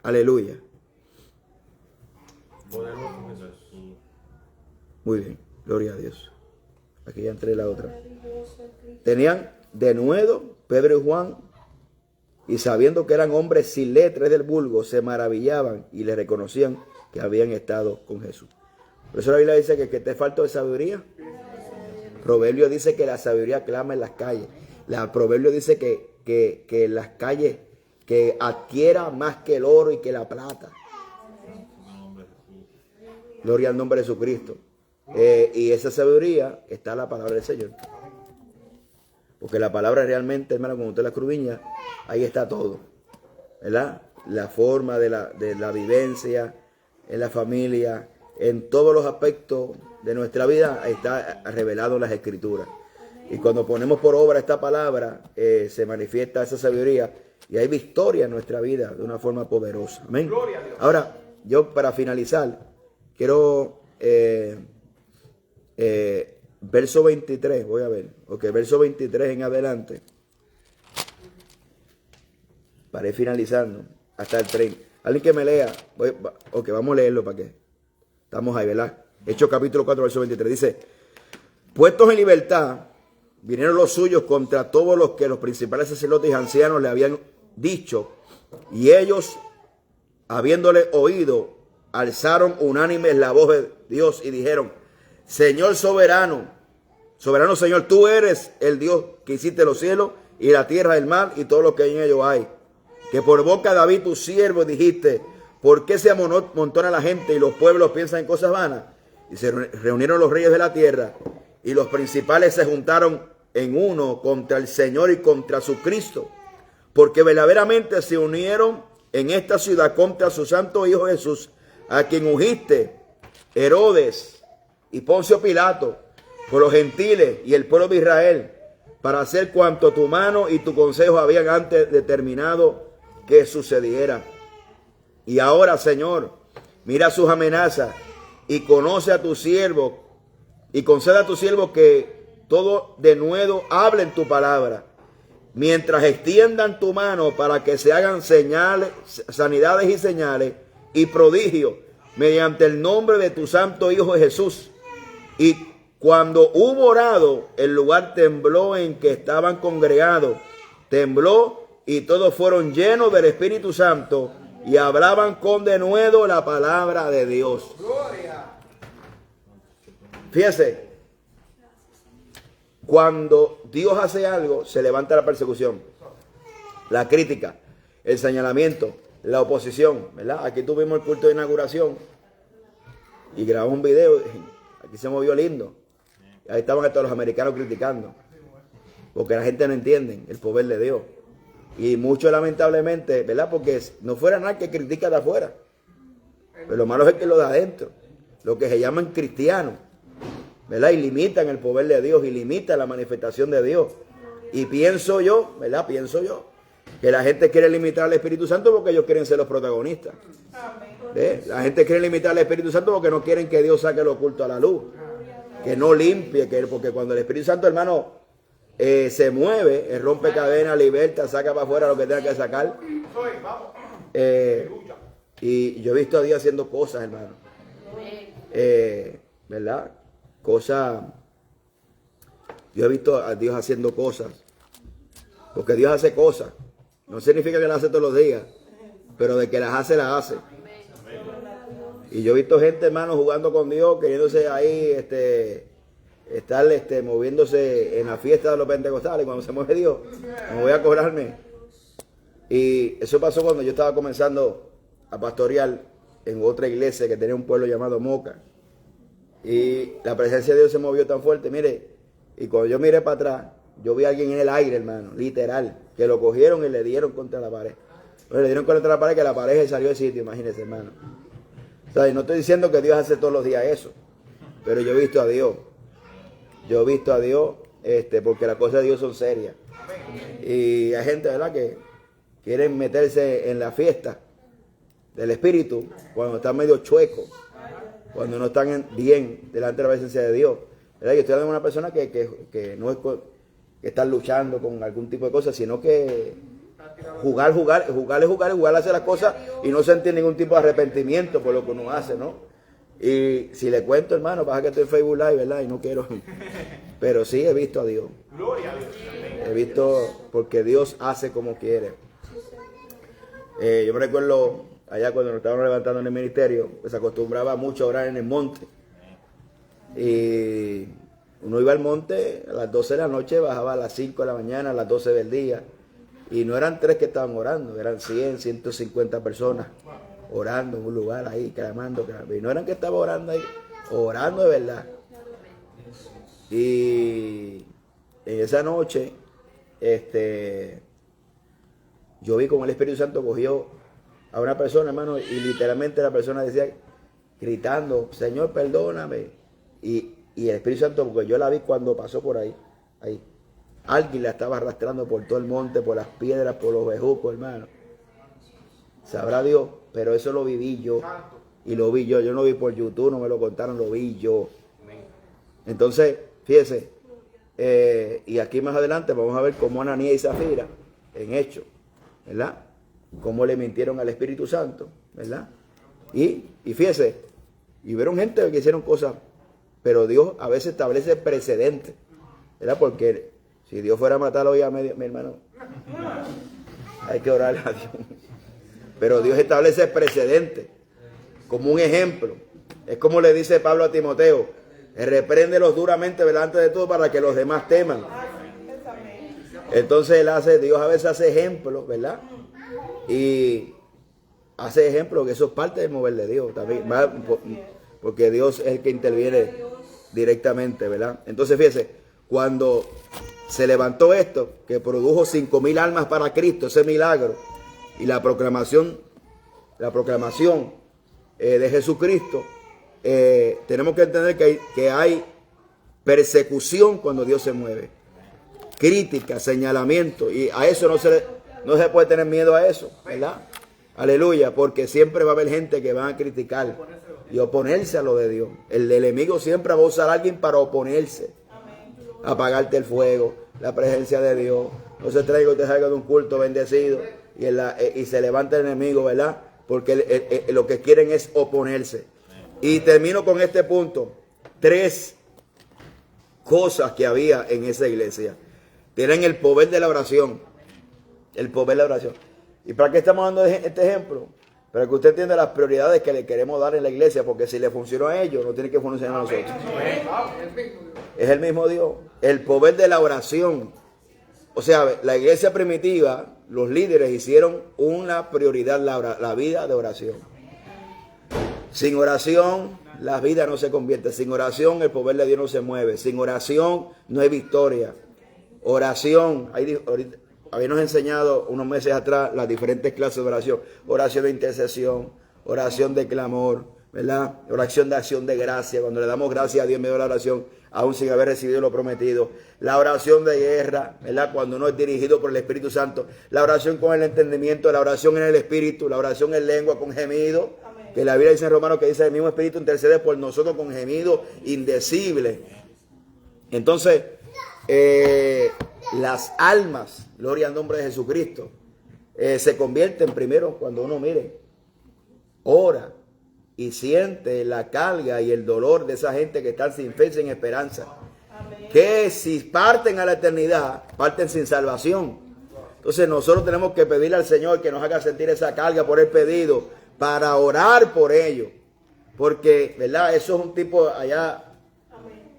Aleluya. Muy bien, gloria a Dios. Aquí ya entré la otra. Tenían denuedo Pedro y Juan, y sabiendo que eran hombres sin letras del vulgo, se maravillaban y le reconocían que habían estado con Jesús. Por eso la Biblia dice que te falta de sabiduría. Proverbio dice que la sabiduría clama en las calles. Proverbio dice que las calles, que adquiera más que el oro y que la plata. Gloria al nombre de Jesucristo. Y esa sabiduría está en la palabra del Señor. Porque la palabra realmente, hermano, como usted la escudriña, ahí está todo, ¿verdad? La forma de la vivencia en la familia, en todos los aspectos de nuestra vida, está revelado en las Escrituras. Y cuando ponemos por obra esta palabra, se manifiesta esa sabiduría y hay victoria en nuestra vida de una forma poderosa. Amén. Ahora, yo para finalizar, quiero verso 23, voy a ver. Ok, verso 23 en adelante. Para ir finalizando hasta el 30. Alguien que me lea. Ok, vamos a leerlo para que estamos ahí, ¿verdad? Hechos capítulo 4, verso 23. Dice: puestos en libertad, vinieron los suyos contra todos los que los principales sacerdotes y ancianos le habían dicho. Y ellos, habiéndole oído, alzaron unánimes la voz de Dios y dijeron: Señor soberano, soberano Señor, tú eres el Dios que hiciste los cielos y la tierra, el mar y todo lo que en ellos hay. Que por boca de David tu siervo dijiste: ¿por qué se amontona la gente y los pueblos piensan en cosas vanas? Y se reunieron los reyes de la tierra y los principales se juntaron en uno contra el Señor y contra su Cristo, porque verdaderamente se unieron en esta ciudad contra su santo Hijo Jesús, a quien ungiste, Herodes y Poncio Pilato, por los gentiles y el pueblo de Israel, para hacer cuanto tu mano y tu consejo habían antes determinado que sucediera. Y ahora, Señor, mira sus amenazas y conoce a tu siervo y concede a tu siervo que todo de nuevo hable en tu palabra, mientras extiendan tu mano para que se hagan señales, sanidades y señales y prodigios mediante el nombre de tu santo Hijo Jesús. Y Cuando hubo orado, el lugar tembló en que estaban congregados. Tembló y todos fueron llenos del Espíritu Santo y hablaban con denuedo la palabra de Dios. Gloria. Fíjese, cuando Dios hace algo, se levanta la persecución, la crítica, el señalamiento, la oposición, ¿verdad? Aquí tuvimos el culto de inauguración y grabamos un video, aquí se movió lindo. Ahí estaban todos los americanos criticando, porque la gente no entiende el poder de Dios. Y muchos lamentablemente, ¿verdad? Porque no fuera nada que critica de afuera, pero lo malo es que lo de adentro, lo que se llaman cristianos, ¿verdad? Y limitan el poder de Dios y limitan la manifestación de Dios. Y pienso yo, ¿verdad? Pienso yo que la gente quiere limitar al Espíritu Santo porque ellos quieren ser los protagonistas. ¿Ve? La gente quiere limitar al Espíritu Santo porque no quieren que Dios saque lo oculto a la luz, que no limpie, porque cuando el Espíritu Santo, hermano, se mueve, rompe cadenas, liberta, saca para afuera lo que tenga que sacar. Y yo he visto a Dios haciendo cosas, hermano. ¿Verdad? Cosas. Yo he visto a Dios haciendo cosas. Porque Dios hace cosas. No significa que las hace todos los días, pero de que las hace, las hace. Y yo he visto gente, hermano, jugando con Dios, queriéndose ahí, estar moviéndose en la fiesta de los pentecostales. Cuando se mueve Dios, me voy a cobrarme. Y eso pasó cuando yo estaba comenzando a pastorear en otra iglesia que tenía un pueblo llamado Moca. Y la presencia de Dios se movió tan fuerte, mire, y cuando yo miré para atrás, yo vi a alguien en el aire, hermano, literal, que lo cogieron y le dieron contra la pared. Bueno, le dieron contra la pared, que la pared se salió del sitio, imagínense, hermano. O sea, y no estoy diciendo que Dios hace todos los días eso, pero yo he visto a Dios. Yo he visto a Dios, porque las cosas de Dios son serias. Y hay gente, ¿verdad?, que quieren meterse en la fiesta del Espíritu cuando están medio chuecos, cuando no están bien delante de la presencia de Dios. ¿Verdad? Yo estoy hablando de una persona que no es que está luchando con algún tipo de cosas, sino que jugar hacer las cosas y no sentir ningún tipo de arrepentimiento por lo que uno hace, ¿no? Y si le cuento, hermano, pasa que estoy en Facebook Live, ¿verdad? Y no quiero, pero sí he visto a Dios. Gloria a Dios. He visto, porque Dios hace como quiere. Yo me recuerdo allá cuando nos estábamos levantando en el ministerio, pues se acostumbraba mucho a orar en el monte. Y uno iba al monte a las 12 de la noche, bajaba a las 5 de la mañana, a las 12 del día. Y no eran 3 que estaban orando, eran 100, 150 personas orando en un lugar ahí, clamando. Y no eran que estaban orando ahí, orando de verdad. Y en esa noche, yo vi como el Espíritu Santo cogió a una persona, hermano, y literalmente la persona decía, gritando, Señor, perdóname. Y el Espíritu Santo, porque yo la vi cuando pasó por ahí. Alguien la estaba arrastrando por todo el monte, por las piedras, por los bejucos, hermano. Sabrá Dios, pero eso lo viví yo. Y lo vi yo. Yo no lo vi por YouTube, no me lo contaron, lo vi yo. Entonces, fíjese, y aquí más adelante vamos a ver cómo Ananías y Zafira, en Hechos, ¿verdad? Cómo le mintieron al Espíritu Santo, ¿verdad? Y fíjese, y vieron gente que hicieron cosas, pero Dios a veces establece precedentes, ¿verdad? Porque si Dios fuera a matar hoy a mi hermano, hay que orarle a Dios. Pero Dios establece precedentes, como un ejemplo. Es como le dice Pablo a Timoteo, repréndelos duramente delante de todo para que los demás teman. Entonces Dios a veces hace ejemplos, ¿verdad? Y hace ejemplos que eso es parte del mover de Dios también, porque Dios es el que interviene directamente, ¿verdad? Entonces fíjese, cuando se levantó esto, que produjo 5,000 almas para Cristo, ese milagro, y la proclamación de Jesucristo, tenemos que entender que hay persecución cuando Dios se mueve, crítica, señalamiento, y a eso no se puede tener miedo a eso, ¿verdad? Aleluya, porque siempre va a haber gente que va a criticar y oponerse a lo de Dios. El enemigo siempre va a usar a alguien para oponerse, apagarte el fuego, la presencia de Dios. No se traiga usted salga de un culto bendecido y se levanta el enemigo, ¿verdad? Porque lo que quieren es oponerse. Y termino con este punto. 3 cosas que había en esa iglesia. Tienen el poder de la oración. El poder de la oración. ¿Y para qué estamos dando este ejemplo? Para que usted entienda las prioridades que le queremos dar en la iglesia, porque si le funcionó a ellos, no tiene que funcionar a nosotros. Es el mismo Dios. El poder de la oración. O sea, la iglesia primitiva, los líderes hicieron una prioridad la vida de oración. Sin oración, la vida no se convierte. Sin oración, el poder de Dios no se mueve. Sin oración, no hay victoria. Oración, habíamos enseñado unos meses atrás las diferentes clases de oración. Oración de intercesión, oración de clamor, ¿verdad? Oración de acción de gracia, cuando le damos gracias a Dios en medio de la oración, aún sin haber recibido lo prometido. La oración de guerra, ¿verdad? Cuando uno es dirigido por el Espíritu Santo. La oración con el entendimiento, la oración en el Espíritu, la oración en lengua con gemido. Que la Biblia dice en Romanos que dice el mismo Espíritu intercede por nosotros con gemido indecible. Entonces, las almas, gloria al nombre de Jesucristo, se convierten primero cuando uno ora y siente la carga y el dolor de esa gente que están sin fe, sin esperanza. Amén. Que si parten a la eternidad, parten sin salvación. Entonces nosotros tenemos que pedirle al Señor que nos haga sentir esa carga por el pedido, para orar por ellos. Porque, ¿verdad? Eso es un tipo allá,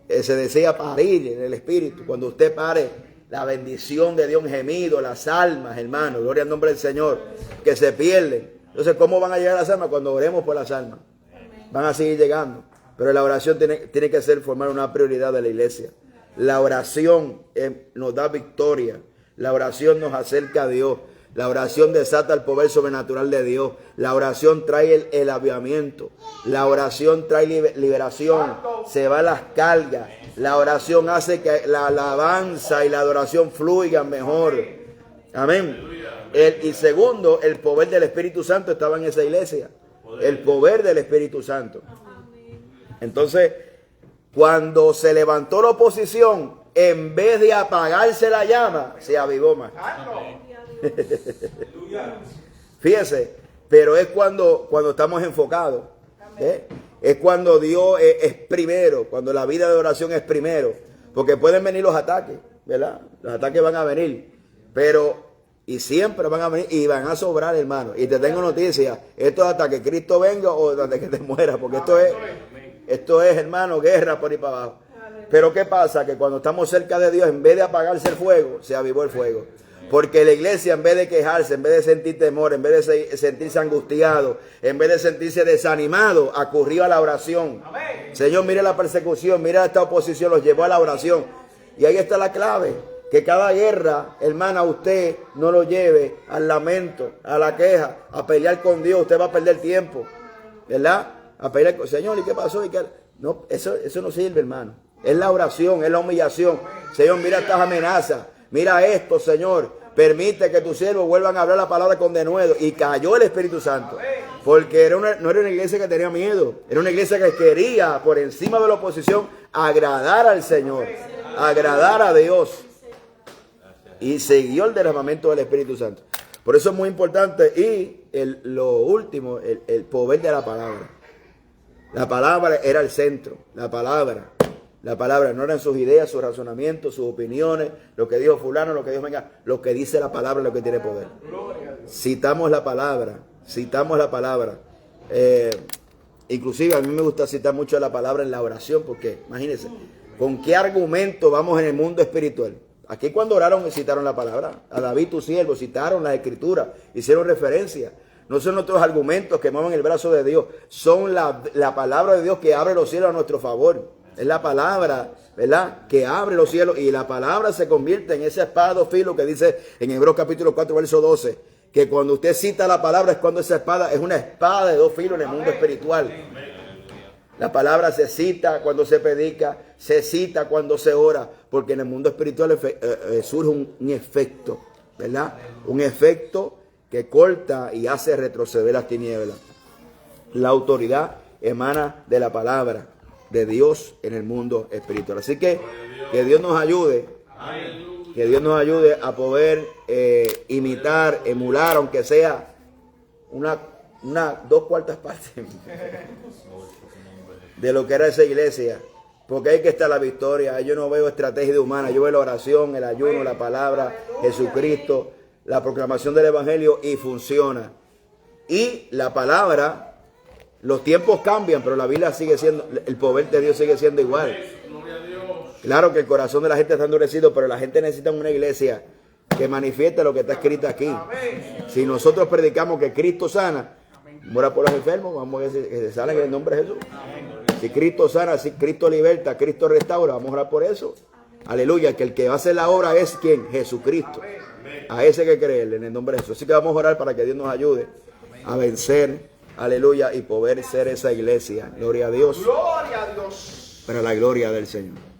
se desea parir en el Espíritu. Cuando usted pare, la bendición de Dios en gemido, las almas, hermano, gloria al nombre del Señor, que se pierden. Entonces, ¿cómo van a llegar las almas? Cuando oremos por las almas. Van a seguir llegando. Pero la oración tiene que ser formar una prioridad de la iglesia. La oración nos da victoria. La oración nos acerca a Dios. La oración desata el poder sobrenatural de Dios. La oración trae el avivamiento. La oración trae liberación. Se va las cargas. La oración hace que la alabanza y la adoración fluyan mejor. Amén. Y segundo, el poder del Espíritu Santo estaba en esa iglesia. El poder del Espíritu Santo. Entonces, cuando se levantó la oposición, en vez de apagarse la llama, se avivó más. Fíjese, pero es cuando estamos enfocados. Es cuando Dios es primero, cuando la vida de oración es primero. Porque pueden venir los ataques, ¿verdad? Los ataques van a venir, pero... Y siempre van a venir y van a sobrar, hermano. Y te tengo noticias. Esto es hasta que Cristo venga o hasta que te mueras. Porque esto es, hermano, guerra por ahí para abajo. Pero ¿qué pasa? Que cuando estamos cerca de Dios, en vez de apagarse el fuego, se avivó el fuego. Porque la iglesia, en vez de quejarse, en vez de sentir temor, en vez de sentirse angustiado, en vez de sentirse desanimado, ocurrió a la oración. Señor, mire la persecución, mira esta oposición, los llevó a la oración. Y ahí está la clave. Que cada guerra, hermana, usted no lo lleve al lamento, a la queja, a pelear con Dios. Usted va a perder tiempo, ¿verdad? A pelear con Señor, ¿y qué pasó? No, eso no sirve, hermano. Es la oración, es la humillación. Señor, mira estas amenazas. Mira esto, Señor. Permite que tus siervos vuelvan a hablar la palabra con denuedo. Y cayó el Espíritu Santo. Porque no era una iglesia que tenía miedo. Era una iglesia que quería, por encima de la oposición, agradar al Señor. Agradar a Dios. Y siguió el derramamiento del Espíritu Santo. Por eso es muy importante. Y lo último, el poder de la palabra. La palabra era el centro. La palabra no eran sus ideas, sus razonamientos, sus opiniones, lo que dijo fulano, lo que dijo venga. Lo que dice la palabra es lo que tiene poder. Citamos la palabra. Inclusive a mí me gusta citar mucho la palabra en la oración. Porque imagínense, ¿con qué argumento vamos en el mundo espiritual? Aquí cuando oraron citaron la palabra. A David tu siervo citaron las escrituras, hicieron referencia. No son nuestros argumentos que mueven el brazo de Dios. Son la palabra de Dios que abre los cielos a nuestro favor. Es la palabra, ¿verdad? Que abre los cielos. Y la palabra se convierte en esa espada de dos filos que dice en Hebreos capítulo 4, verso 12. Que cuando usted cita la palabra es cuando esa espada es una espada de dos filos en el mundo espiritual. La palabra se cita cuando se predica, se cita cuando se ora, porque en el mundo espiritual surge un efecto, ¿verdad? Un efecto que corta y hace retroceder las tinieblas. La autoridad emana de la palabra de Dios en el mundo espiritual. Así que Dios nos ayude, a poder imitar, emular, aunque sea una 2/4 partes de lo que era esa iglesia, Porque ahí que está la victoria. Yo no veo estrategia humana, yo veo la oración, el ayuno, la palabra, Jesucristo, la proclamación del Evangelio, y funciona. Y la palabra, los tiempos cambian, pero la Biblia sigue siendo, el poder de Dios sigue siendo igual. Claro que el corazón de la gente está endurecido, pero la gente necesita una iglesia que manifieste lo que está escrito aquí. Si nosotros predicamos que Cristo sana, muera por los enfermos, vamos a decir que se salen en el nombre de Jesús. Si Cristo sana, si Cristo liberta, Cristo restaura, vamos a orar por eso. Aleluya, que el que va a hacer la obra es ¿quién? Jesucristo. A ese que creerle en el nombre de Jesús. Así que vamos a orar para que Dios nos ayude a vencer, aleluya, y poder ser esa iglesia. Gloria a Dios. Gloria a Dios. Para la gloria del Señor.